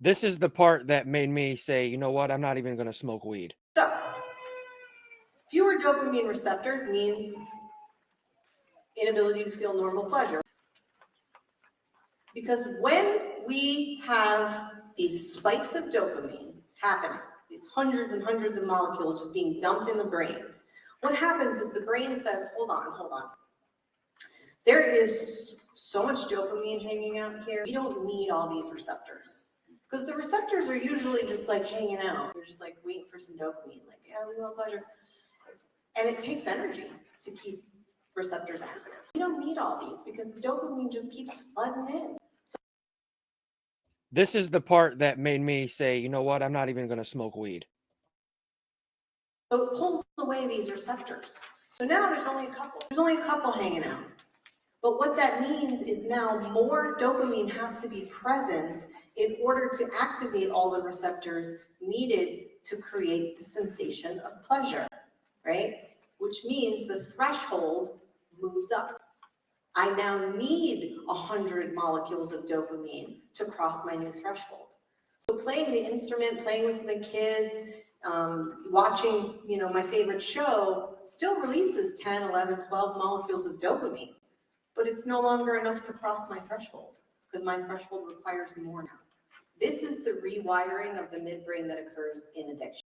This is the part that made me say, you know what, I'm not even going to smoke weed. So, fewer dopamine receptors means inability to feel normal pleasure. Because when we have these spikes of dopamine happening, these hundreds and hundreds of molecules just being dumped in the brain, what happens is the brain says, hold on. There is so much dopamine hanging out here. We don't need all these receptors. Because the receptors are usually just like hanging out. They're just like waiting for some dopamine. Like, yeah, we want pleasure. And it takes energy to keep receptors active. We don't need all these because the dopamine just keeps flooding in. This is the part that made me say, you know what, I'm not even going to smoke weed. So it pulls away these receptors. So now there's only a couple. There's only a couple hanging out. But what that means is now more dopamine has to be present in order to activate all the receptors needed to create the sensation of pleasure, right? Which means the threshold moves up. I now need 100 molecules of dopamine to cross my new threshold. So playing the instrument, playing with the kids, watching, my favorite show still releases 10, 11, 12 molecules of dopamine. But it's no longer enough to cross my threshold because my threshold requires more now. This is the rewiring of the midbrain that occurs in addiction.